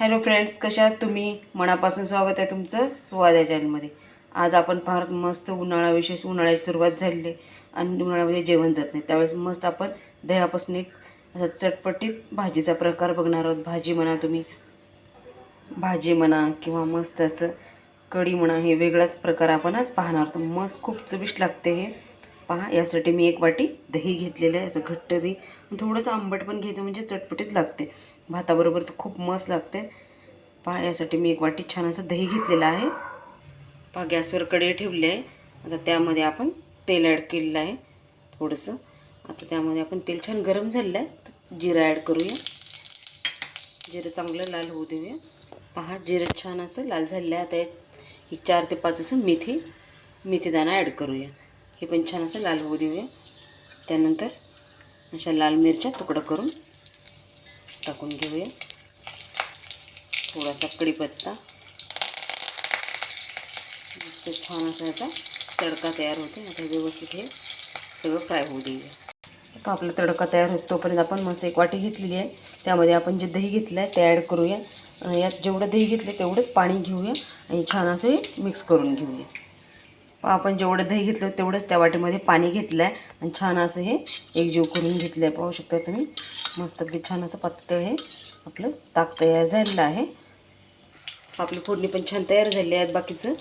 Hello friends, कशा आहात तुम्ही? मनापासून स्वागत आहे तुमचं स्वाद या चॅनलमध्ये. आज आपण फार मस्त विशेष उन्हाळ्याची सुरुवात झालेली आहे आणि उन्हाळ्यामध्ये जेवण जात नाही, त्यावेळेस मस्त आपण दह्यापासून एक असा चटपटीत भाजीचा प्रकार बघणार आहोत. भाजी म्हणा किंवा मस्त असं कढी म्हणा, हे वेगळाच प्रकार आपण आज पाहणार आहोत. मस्त खूप चविष्ट लागते हे. पहा, यासाठी मी 1 वाटी दही घेतलेलं आहे, असं घट्ट दही. थोडंसं आंबट पण घ्यायचं म्हणजे चटपटीत लागते. भाताबरोबर तर खूप मस्त लागते. पहा, यासाठी मी 1 वाटी छान असं दही घेतलेलं आहे. पहा, गॅसवर कढई ठेवली आहे. आता त्यामध्ये आपण तेल ॲड केलेलं आहे थोडंसं. आता त्यामध्ये आपण तेल छान गरम झालेलं आहे, तर जिरं ॲड करूया. जिरं चांगलं लाल होऊ देऊया. पहा, जिरं छान असं लाल झालेलं आहे. आता 4 ते 5 असं मेथीदाणा ॲड करूया. हे पण छान असं लाल होऊ देऊया. त्यानंतर अशा लाल मिरच्या तुकडा करून टाकून घेऊया. थोडासा कढीपत्ता. मस्त छान असा याचा तडका तयार होते. आता व्यवस्थित हे सगळं फ्राय होऊ देऊया. आता आपला तडका तयार होतो तोपर्यंत आपण मस्त 1 वाटी घेतलेली आहे, त्यामध्ये आपण जे दही घेतलं आहे ते ॲड करूया. यात जेवढं दही घेतलं तेवढंच पाणी घेऊया आणि छान असं मिक्स करून घेऊया. आपण जेवढं दही घेतलं तेवढंच त्या वाटीमध्ये पाणी घेतलं आहे आणि छान असं हे एकजीव करून घेतलं आहे. पाहू शकता तुम्ही, मस्त अगदी छान असं पातळ हे आपलं ताक तयार झालेलं आहे. आपली फोडणी पण छान तयार झाली आहे. बाकीचं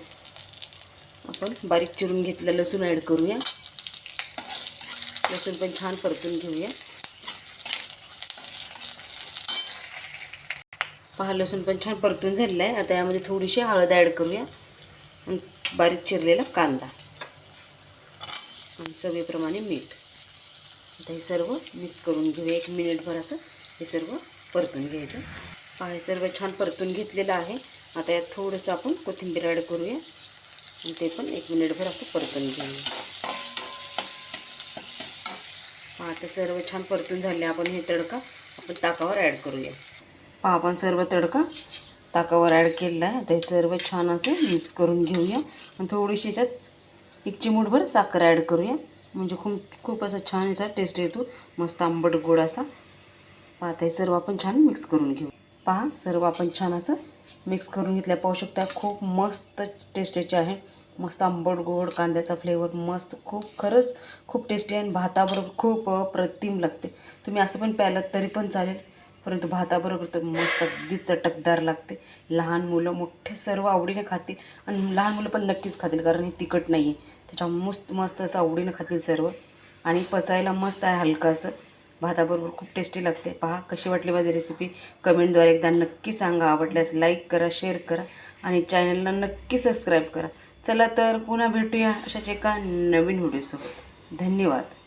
आपण बारीक चिरून घेतलं लसूण ॲड करूया. लसूण पण छान परतून घेऊया. पहा, लसूण पण छान परतून झालेलं आहे. आता यामध्ये थोडीशी हळद ॲड करूया आणि बारीक चिरलेला कांदा आणि चवीप्रमाणे मीठ. आता हे सर्व मिक्स करून घेऊया. 1 मिनिटभर असं हे सर्व परतून घ्यायचं. पहा, हे सर्व छान परतून घेतलेलं आहे. आता यात थोडंसं आपण कोथिंबीर ॲड करूया आणि ते पण 1 मिनिटभर असं परतून घेऊया. पहा, आता सर्व छान परतून झाले. आपण हे तडका आपण ताकावर ॲड करूया. पहा, आपण सर्व तडका ताकावर ॲड केलेला आहे. आता हे सर्व छान असं मिक्स करून घेऊया आणि थोडीशी याच्यात 1 चिमूटभर साखर ॲड करूया, म्हणजे खूप असा छान याचा टेस्ट येतो, मस्त आंबट गोड असा. पहा, आता हे सर्व आपण छान मिक्स करून घेऊ. पहा, सर्व आपण छान असं मिक्स करून घेतलं. पाहू शकता, खूप मस्त टेस्टीचे आहे. मस्त आंबट गोड कांद्याचा फ्लेवर मस्त, खरंच खूप टेस्टी आहे आणि भाताबरोबर खूप अप्रतिम लागते. तुम्ही असं पण प्यालात तरी पण चालेल, परंतु भाताबरोबर तर मस्त अगदी चटकदार लागते. लहान मुलं मोठे सर्व आवडीने खातील आणि लहान मुलं पण नक्कीच खातील, कारण हे तिखट नाही आहे. त्याच्यामुळे मस्त असं आवडीने खातील सर्व आणि पचायला मस्त आहे. हलका असं भाताबरोबर खूप टेस्टी लागते. पहा, कशी वाटली माझी रेसिपी कमेंटद्वारे एकदा नक्की सांगा. आवडल्यास लाईक करा, शेअर करा आणि चॅनलला नक्की सबस्क्राईब करा. चला तर पुन्हा भेटूया अशाच एका नवीन व्हिडिओसोबत. धन्यवाद.